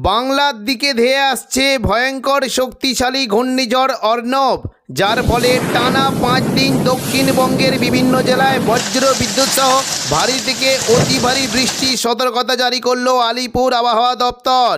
বাংলার দিকে ধেয়ে আসছে ভয়ঙ্কর শক্তিশালী ঘূর্ণিঝড় অর্ণব, যার ফলে টানা 5 দিন দক্ষিণবঙ্গের বিভিন্ন জেলায় বজ্র বিদ্যুৎ সহ ভারী থেকে অতি ভারী বৃষ্টির সতর্কতা জারি করল আলিপুর আবহাওয়া দপ্তর।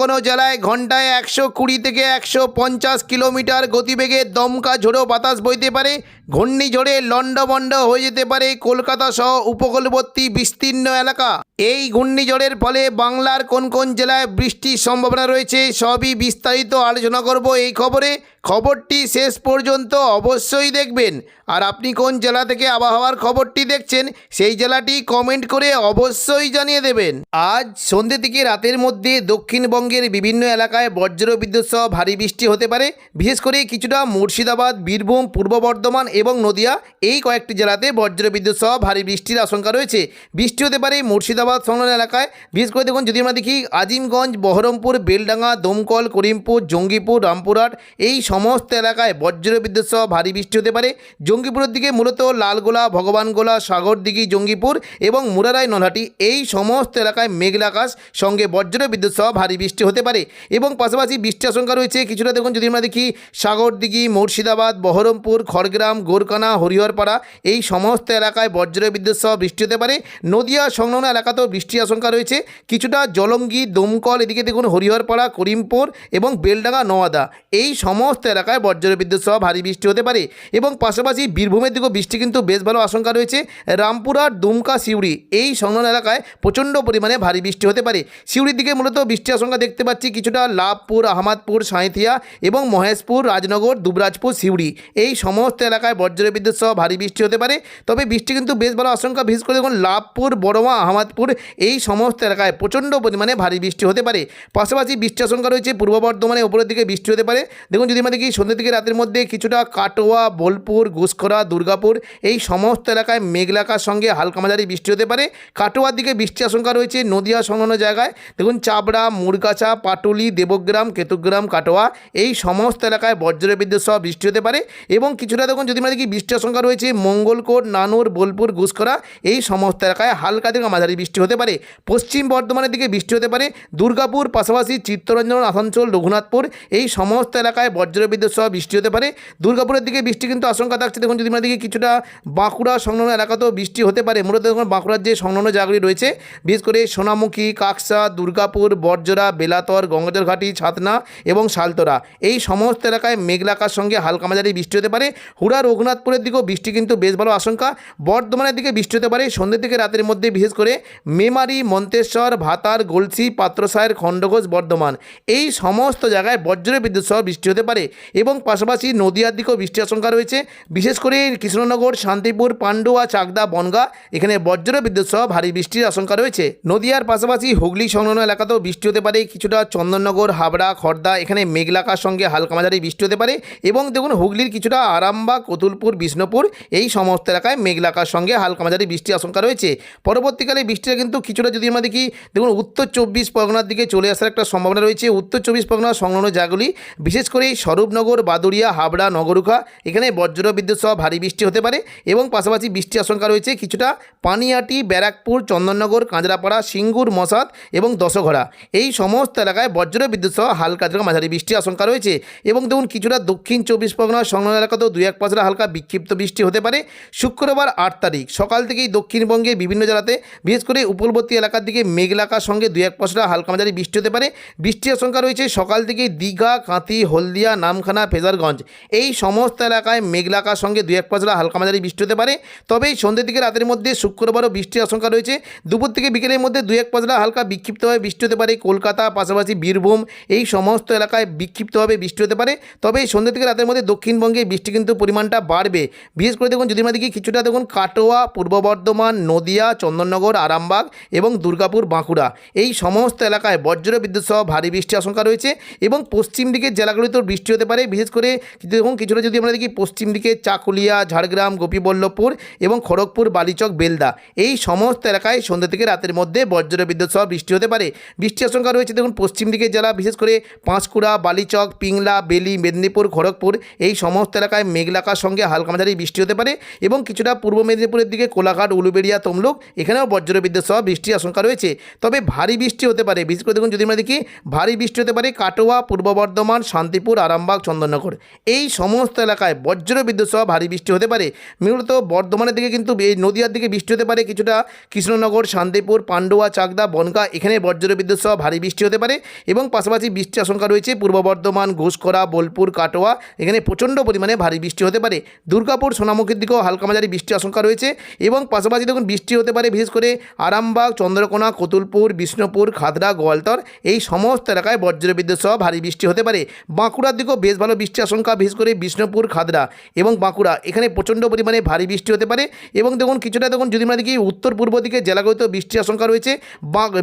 কোনো জেলায় ঘন্টায় 120 থেকে 150 কিলোমিটার গতিবেগে দমকা ঝোড়ো বাতাস বইতে পারে। ঘূর্ণিঝড়ে লণ্ডভণ্ড হয়ে যেতে পারে কলকাতা সহ উপকূলবর্তী বিস্তীর্ণ এলাকা। এই ঘূর্ণিঝড়ের ফলে বাংলার কোন জেলায় বৃষ্টির সম্ভাবনা রয়েছে সবই বিস্তারিত আলোচনা করব এই খবরে। খবরটি শেষ পর্যন্ত অবশ্যই দেখবেন। আর আপনি কোন জেলা থেকে আবহাওয়ার খবরটি দেখছেন সেই জেলাটি কমেন্ট করে অবশ্যই জানিয়ে দেবেন। আজ সন্ধ্যে থেকে রাতের মধ্যে দক্ষিণবঙ্গের বিভিন্ন এলাকায় বজ্র বিদ্যুৎ সহ ভারী বৃষ্টি হতে পারে। বিশেষ করে কিছুটা মুর্শিদাবাদ, বীরভূম, পূর্ব বর্ধমান এবং নদিয়া এই কয়েকটি জেলাতে বজ্র বিদ্যুৎ সহ ভারী বৃষ্টির আশঙ্কা রয়েছে। বৃষ্টি হতে পারে মুর্শিদাবাদ সংলগ্ন এলাকায়। বিশেষ করে দেখুন, যদি আমরা দেখি আজিমগঞ্জ, বহরমপুর, বেলডাঙ্গা, দমকল, করিমপুর, জঙ্গিপুর, রামপুরহাট এই সমস্ত এলাকায় বজ্র বিদ্যুৎ সহ ভারী বৃষ্টি হতে পারে। জঙ্গিপুরের দিকে মূলত লালগোলা, ভগবানগোলা, সাগরদিঘি, জঙ্গিপুর এবং মুরারাই, নলহাটি এই সমস্ত এলাকায় মেঘলা আকাশ সঙ্গে বজ্র বিদ্যুৎ সহ ভারী বৃষ্টি হতে পারে। এবং পাশাপাশি বৃষ্টির আশঙ্কা রয়েছে কিছুটা দেখুন, যদি আমরা দেখি সাগরদিঘি, মুর্শিদাবাদ, বহরমপুর, খড়গ্রাম, গোরকানা, হরিহরপাড়া এই সমস্ত এলাকায় বজ্র বিদ্যুৎ সহ বৃষ্টি হতে পারে। নদিয়া সংলগ্ন এলাকাতেও বৃষ্টির আশঙ্কা রয়েছে কিছুটা। জলঙ্গি, দমকল, এদিকে দেখুন হরিহরপাড়া, করিমপুর এবং বেলডাঙ্গা, নওয়াদা এই সমস্ত এলাকায় বজ্র বিদ্যুৎ সহ ভারী বৃষ্টি হতে পারে। এবং পাশাপাশি বীরভূমের দিকেও বৃষ্টি কিন্তু বেশ ভালো আশঙ্কা রয়েছে। রামপুরহাট, দুমকা, সিউড়ি এই সংলগ্ন এলাকায় প্রচণ্ড পরিমাণে ভারী বৃষ্টি হতে পারে। সিউড়ির দিকে মূলত বৃষ্টির আশঙ্কা দেখতে পাচ্ছি কিছুটা লাভপুর, আহমদপুর, সাঁইথিয়া এবং মহেশপুর, রাজনগর, দুবরাজপুর, সিউড়ি এই সমস্ত এলাকায় বজ্র বিদ্যুৎ সহ ভারী বৃষ্টি হতে পারে। তবে বৃষ্টি কিন্তু বেশ ভালো আশঙ্কা, বিশেষ করে দেখুন লাভপুর, বড়মা, আহমদপুর এই সমস্ত এলাকায় প্রচণ্ড পরিমাণে ভারী বৃষ্টি হতে পারে। পাশাপাশি বৃষ্টির আশঙ্কা রয়েছে পূর্ব বর্ধমানে উপরের দিকে বৃষ্টি হতে পারে। দেখুন, যদি আমরা দেখি সন্ধ্যা থেকে রাতের মধ্যে কিছুটা কাটোয়া, বোলপুর, ঘুষখরা, দুর্গাপুর এই সমস্ত এলাকায় মেঘলা আকাশ সঙ্গে হালকা মাঝারি বৃষ্টি হতে পারে। কাটোয়ার দিকে বৃষ্টির আশঙ্কা রয়েছে নদিয়া সংলগ্ন জায়গায়। দেখুন চাবড়া, মুরগাছা, পাটুলি, দেবগ্রাম, কেতুগ্রাম, কাটোয়া এই সমস্ত এলাকায় বজ্র বিদ্যুৎ সহ বৃষ্টি হতে পারে। এবং কিছুটা দেখুন, যদি আমরা দেখি বৃষ্টির আশঙ্কা রয়েছে মঙ্গলকোট, নানুর, বোলপুর, ঘুষখরা এই সমস্ত এলাকায় হালকা থেকে মাঝারি বৃষ্টি হতে পারে। পশ্চিম বর্ধমানের দিকে বৃষ্টি হতে পারে দুর্গাপুর, পাশাপাশি চিত্তরঞ্জন, আসানসোল, রঘুনাথপুর এই সমস্ত এলাকায় বজ্র বিদ্যুৎ সহ বৃষ্টি হতে পারে। দুর্গাপুরের দিকে বৃষ্টি কিন্তু আশঙ্কা থাকছে। দেখুন, যদি আমরা দেখি কিছুটা বাঁকুড়া সংলগ্ন এলাকাতেও বৃষ্টি হতে পারে। মূলত দেখুন বাঁকুড়ার যে সংলগ্ন জায়গাগুলি রয়েছে বিশেষ করে সোনামুখী, কাকসা, দুর্গাপুর, বড়জোড়া, বেলাতর, গঙ্গাজলঘাটি, ছাতনা এবং শালতরা এই সমস্ত এলাকায় মেঘলা আকাশ সঙ্গে হালকা মাঝারি বৃষ্টি হতে পারে। হুড়া, রঘুনাথপুরের দিকেও বৃষ্টি কিন্তু বেশ ভালো আশঙ্কা। বর্ধমানের দিকে বৃষ্টি হতে পারে সন্ধ্যে থেকে রাতের মধ্যে, বিশেষ করে মেমারি, মন্তেশ্বর, ভাতার, গলসি, পাত্রসায়ের, খণ্ডঘোষ, বর্ধমান এই সমস্ত জায়গায় বজ্র বিদ্যুৎ সহ বৃষ্টি হতে পারে। এবং পাশাপাশি নদিয়ার দিকেও বৃষ্টির আশঙ্কা রয়েছে, বিশেষ করে কৃষ্ণনগর, শান্তিপুর, পান্ডুয়া, চাকদা, বনগাঁ এখানে বজ্র বিদ্যুৎ সহ ভারী বৃষ্টির আশঙ্কা রয়েছে। নদিয়ার পাশাপাশি হুগলি সংলগ্ন এলাকাতেও বৃষ্টি হতে পারে কিছুটা। চন্দননগর, হাবড়া, খড়দা এখানে মেঘলা আকাশ সঙ্গে হালকা মাঝারি বৃষ্টি হতে পারে। এবং দেখুন হুগলির কিছুটা আরামবাগ, কতুলপুর, বিষ্ণুপুর এই সমস্ত এলাকায় মেঘলা আকাশ সঙ্গে হালকা মাঝারি বৃষ্টির আশঙ্কা রয়েছে। পরবর্তীকালে বৃষ্টিটা কিন্তু কিছুটা যদি আমরা দেখি দেখুন উত্তর 24 পরগনার দিকে চলে আসার একটা সম্ভাবনা রয়েছে। উত্তর 24 পরগনার সংলগ্ন জায়গাগুলি বিশেষ করে স্বরূপনগর, বাদুড়িয়া, হাবড়া, নগরুখা এখানে বজ্র বিদ্যুৎ সহ ভারী বৃষ্টি হতে পারে। এবং পাশাপাশি বৃষ্টির আশঙ্কা রয়েছে কিছুটা পানিহাটি, ব্যারাকপুর, চন্দননগর, কাঁচরাপাড়া, সিঙ্গুর, মশাদ এবং দশঘরা এই সমস্ত এলাকায় বজ্র বিদ্যুৎ সহ হালকা থেকে মাঝারি বৃষ্টির আশঙ্কা রয়েছে। এবং দেখুন কিছুটা দক্ষিণ 24 পরগনার সংলগ্ন এলাকাতেও 2-1 পশলা হালকা বিক্ষিপ্ত বৃষ্টি হতে পারে। শুক্রবার 8 তারিখ সকাল থেকেই দক্ষিণবঙ্গের বিভিন্ন জেলাতে বিশেষ করে উপকূলবর্তী এলাকার দিকে মেঘলা আকাশ সঙ্গে 2-1 পশলা হালকা মাঝারি বৃষ্টি হতে পারে। বৃষ্টির আশঙ্কা রয়েছে সকাল থেকেই দীঘা, কাঁথি, হলদিয়া, নামখানা, ফেজারগঞ্জ এই সমস্ত এলাকায় মেঘলা আকাশ সঙ্গে 2-1 পশলা হালকা মাঝারি বৃষ্টি হতে পারে। তবে সন্ধ্যে থেকে রাতের মধ্যে শুক্রবারও বৃষ্টির আশঙ্কা রয়েছে। দুপুর থেকে বিকেলের মধ্যে 2-1 পশলা হালকা বিক্ষিপ্তভাবে বৃষ্টি হতে পারে। কলকাতা, পাশাপাশি বীরভূম এই সমস্ত এলাকায় বিক্ষিপ্তভাবে বৃষ্টি হতে পারে। তবে সন্ধ্যে থেকে রাতের মধ্যে দক্ষিণবঙ্গে বৃষ্টি কিন্তু পরিমাণটা বাড়বে। বিশেষ করে দেখুন, যদি আমরা দেখি কিছুটা দেখুন কাটোয়া, পূর্ব বর্ধমান, নদিয়া, চন্দননগর, আরামবাগ এবং দুর্গাপুর, বাঁকুড়া এই সমস্ত এলাকায় বজ্র বিদ্যুৎ সহ ভারী বৃষ্টির আশঙ্কা রয়েছে। এবং পশ্চিম দিকের জেলাগুলিতেও বৃষ্টি হতে পারে। বিশেষ করে দেখুন কিছুটা যদি আমরা দেখি পশ্চিম দিকে চাকুলিয়া, ঝাড়গ্রাম, গোপীবল্লভপুর এবং খড়গপুর, বালিচক, বেলদা এই সমস্ত এলাকায় সন্ধ্যা থেকে রাতের মধ্যে বজ্র বিদ্যুৎ সহ বৃষ্টি হতে পারে। বৃষ্টির আশঙ্কা রয়েছে দেখুন পশ্চিম দিকের জেলা বিশেষ করে পাঁশকুড়া, বালিচক, পিংলা, বেলি, মেদিনীপুর, খড়গপুর এই সমস্ত এলাকায় মেঘলাকার সঙ্গে হালকা মাঝারি বৃষ্টি হতে পারে এবং কিছুটা পূর্ব মেদিনীপুরের দিকে কোলাঘাট, উলুবেড়িয়া, তমলুক এখানেও বজ্র বিদ্যুৎ সহ বৃষ্টির আশঙ্কা রয়েছে। তবে ভারী বৃষ্টি হতে পারে, বিশেষ করে দেখুন যদি আমরা দেখি ভারী বৃষ্টি হতে পারে কাটোয়া, পূর্ব বর্ধমান, শান্তিপুর, আরামবাগ, চন্দননগর এই সমস্ত এলাকায় বজ্র বিদ্যুৎ সহ ভারী বৃষ্টি হতে পারে। মূলত বর্ধমানের দিকে কিন্তু এই নদিয়ার দিকে বৃষ্টি হতে পারে, কিছুটা কৃষ্ণনগর, শান্তিপুর, পান্ডুয়া, চাকদা, বনগাঁ এখানে বজ্র বিদ্যুৎ সহ ভারী বৃষ্টি হতে পারে এবং পাশাপাশি বৃষ্টির আশঙ্কা রয়েছে পূর্ব বর্ধমান, ঘোষকরা, বোলপুর, কাটোয়া এখানে প্রচণ্ড পরিমাণে ভারী বৃষ্টি হতে পারে। দুর্গাপুর, সোনামুখীর দিকেও হালকা মাঝারি বৃষ্টির আশঙ্কা রয়েছে এবং পাশাপাশি দেখুন বৃষ্টি হতে পারে বিশেষ করে আরামবাগ, চন্দ্রকোনা, কতুলপুর, বিষ্ণুপুর, খাদড়া, গোয়ালতর এই সমস্ত এলাকায় বজ্র বিদ্যুৎ সহ ভারী বৃষ্টি হতে পারে। বাঁকুড়ার দিকেও বেশ ভালো বৃষ্টির আশঙ্কা, বিশেষ করে বিষ্ণুপুর, খাদড়া এবং বাঁকুড়া এখানে প্রচণ্ড পরিমাণে ভারী বৃষ্টি হতে পারে এবং দেখুন কিছুটা দেখুন যদি আমরা দেখি উত্তর পূর্ব দিকে জেলাগুলিতে বৃষ্টির আশঙ্কা রয়েছে।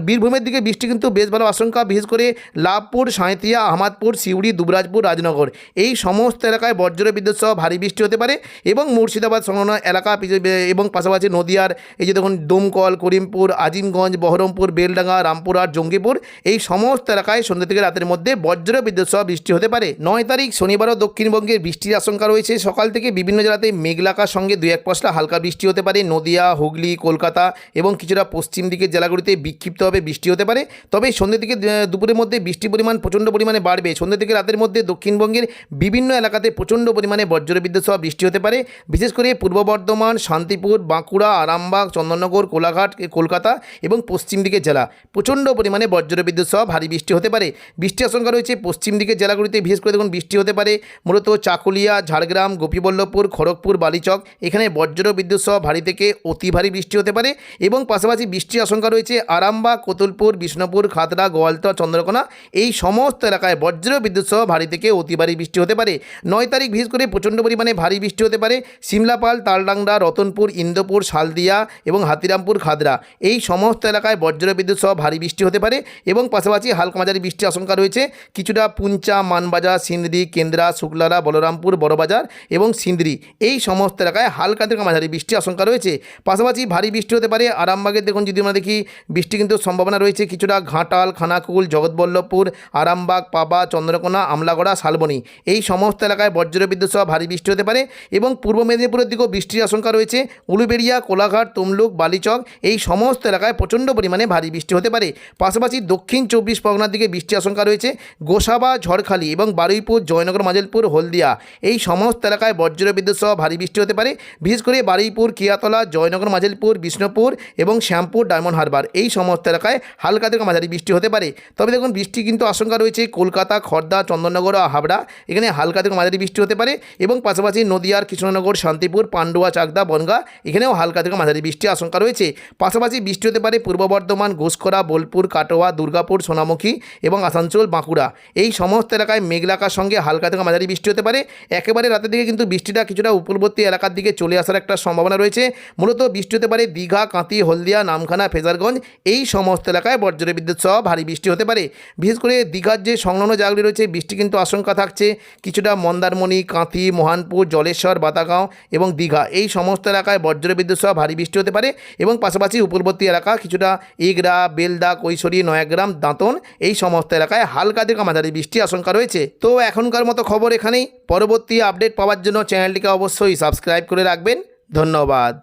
বীরভূমের দিকে বৃষ্টি কিন্তু বেশ ভালো আশঙ্কা, বিশেষ করে লাভপুর, সাঁইথিয়া, আহমদপুর, সিউড়ি, দুবরাজপুর, রাজনগর এই সমস্ত এলাকায় বজ্র বিদ্যুৎ সহ ভারী বৃষ্টি হতে পারে এবং মুর্শিদাবাদ সংলগ্ন এলাকা এবং পাশাপাশি নদিয়ার এই যে দেখুন দমকল, করিমপুর, আজিমগঞ্জ, বহরমপুর, বেলডাঙ্গা, রামপুরহাট, জঙ্গিপুর এই সমস্ত এলাকায় সন্ধ্যা থেকে রাতের মধ্যে বজ্র বিদ্যুৎ সহ বৃষ্টি হতে পারে। 9 তারিখ শনিবারও দক্ষিণবঙ্গের বৃষ্টির আশঙ্কা রয়েছে। সকাল থেকে বিভিন্ন জেলাতে মেঘলাকার সঙ্গে 2-1 পশলা হালকা বৃষ্টি হতে পারে। নদিয়া, হুগলি, কলকাতা এবং কিছুটা পশ্চিম দিকের জেলাগুলিতে বিক্ষিপ্তভাবে বৃষ্টি হতে পারে। তবে সন্ধ্যা থেকে দুপুরের মধ্যে বৃষ্টির পরিমাণ প্রচণ্ড পরিমাণে বাড়বে। সন্ধ্যা থেকে রাতের মধ্যে দক্ষিণবঙ্গের বিভিন্ন এলাকাতে প্রচণ্ড পরিমাণে বজ্র বিদ্যুৎ সহ বৃষ্টি হতে পারে। বিশেষ করে পূর্ব বর্ধমান, শান্তিপুর, বাঁকুড়া, আরামবাগ, চন্দননগর, কোলাঘাট, কলকাতা এবং পশ্চিম দিকের জেলা প্রচণ্ড পরিমাণে বজ্র বিদ্যুৎ সহ ভারী বৃষ্টি হতে পারে। বৃষ্টির আশঙ্কা রয়েছে পশ্চিম দিকের জেলাগুলিতে বিশেষ করে দেখুন বৃষ্টি হতে পারে মূলত চাকুলিয়া, ঝাড়গ্রাম, গোপীবল্লভপুর, খড়গপুর, বালিচক এখানে বজ্র বিদ্যুৎ সহ ভারী থেকে অতি ভারী বৃষ্টি হতে পারে এবং পাশাপাশি বৃষ্টির আশঙ্কা রয়েছে আরামবাগ, কতুলপুর, বিষ্ণুপুর, খাদড়া, গোয়ালতর, চন্দ্রকোনা এই সমস্ত এলাকায় বজ্র বিদ্যুৎ সহ ভারী থেকে অতি ভারী বৃষ্টি হতে পারে। 9 তারিখ বিশেষ করে প্রচণ্ড পরিমাণে ভারী বৃষ্টি হতে পারে সিমলাপাল, তালডাংরা, রতনপুর, ইন্দোপুর, শালদিয়া এবং হাতিরামপুর, খাদড়া এই সমস্ত এলাকায় বজ্র বিদ্যুৎ সহ ভারী বৃষ্টি হতে পারে এবং পাশাপাশি হালকা মাঝারি বৃষ্টির আশঙ্কা রয়েছে কিছুটা পুঞ্চা, মানবাজার, সিন্দ্রি, কেন্দ্রা, শুক্লারা, বলরামপুর, বড়বাজার এবং সিন্দ্রি এই সমস্ত এলাকায় হালকা থেকে মাঝারি বৃষ্টির আশঙ্কা রয়েছে। পাশাপাশি ভারী বৃষ্টি হতে পারে আরামবাগের দেখুন যদি আমরা দেখি বৃষ্টি কিন্তু সম্ভাবনা রয়েছে কিছুটা ঘাটাল, খানাকুল, জগৎবল্লভপুর, আরামবাগ, পাবা, চন্দ্রকোনা, আমলাগড়া, শালবনী এই সমস্ত এলাকায় বজ্র বিদ্যুৎ সহ ভারী বৃষ্টি হতে পারে এবং পূর্ব মেদিনীপুরের দিকেও বৃষ্টির আশঙ্কা রয়েছে উলুবেড়িয়া, কোলাঘাট, তমলুক, বালিচক এই সমস্ত এলাকায় প্রচণ্ড পরিমাণে ভারী বৃষ্টি হতে পারে। পাশাপাশি দক্ষিণ 24 পরগনার দিকে বৃষ্টির আশঙ্কা রয়েছে গোসাবা, ঝড়খালি এবং বারুইপুর, জয়নগর, মাজেলপুর, হলদিয়া এই সমস্ত এলাকায় বজ্র বিদ্যুৎ সহ ভারী বৃষ্টি হতে পারে। বিশেষ করে বারুইপুর, কিয়াতলা, জয়নগর, মাজেলপুর, বিষ্ণুপুর এবং শ্যামপুর, ডায়মন্ড হারবার এই সমস্ত এলাকায় হালকা থেকে মাঝারি বৃষ্টি হতে পারে। তবে দেখুন বৃষ্টি কিন্তু আশঙ্কা রয়েছে কলকাতা, খড়দা, চন্দননগর ও হাবড়া এখানে হালকা থেকে মাঝারি বৃষ্টি হতে পারে এবং পাশাপাশি নদিয়ার কৃষ্ণনগর, শান্তিপুর, পান্ডুয়া, চাকদা, বনগাঁ এখানেও হালকা থেকে মাঝারি বৃষ্টির আশঙ্কা রয়েছে। পাশাপাশি বৃষ্টি হতে পারে পূর্ব বর্ধমান, ঘোষকরা, বোলপুর, কাটোয়া, দুর্গাপুর, সোনামুখী এবং আসানসোল, বাঁকুড়া এই সমস্ত এলাকায় মেঘলাকার সঙ্গে হালকা থেকে মাঝারি বৃষ্টি হতে পারে। একেবারে রাতের দিকে কিন্তু বৃষ্টিটা কিছুটা উপকূলবর্তী এলাকার দিকে চলে আসার একটা সম্ভাবনা রয়েছে। মূলত বৃষ্টি হতে পারে দীঘা, কাঁতি, হলদিয়া, নামখানা, ফেজারগঞ্জ এই সমস্ত এলাকায় বজ্র বিদ্যুৎ সহ ভারী বৃষ্টি হতে পারে। বিশেষ করে দীঘার যে সংলগ্ন জায়গাগুলি রয়েছে বৃষ্টি কিন্তু আশঙ্কা থাকছে কিছুটা মন্দারমণি, কাঁথি, মহানপুর, জলেশ্বর, বাতাগাঁও এবং দীঘা এই সমস্ত এলাকায় বজ্র বিদ্যুৎ সহ ভারী বৃষ্টি হতে পারে এবং পাশাপাশি উপকূলবর্তী এলাকা কিছুটা এগরা, বেলদা, কৈশোরী, নয়াগ্রাম, দাঁতন এই সমস্ত এলাকায় হালকা থেকে মাঝারি বৃষ্টির আশঙ্কা রয়েছে। তো এখনকার মতো খবর এখানেই। পরবর্তী আপডেট পাওয়ার জন্য চ্যানেলটিকে অবশ্যই সাবস্ক্রাইব করে রাখবেন। ধন্যবাদ।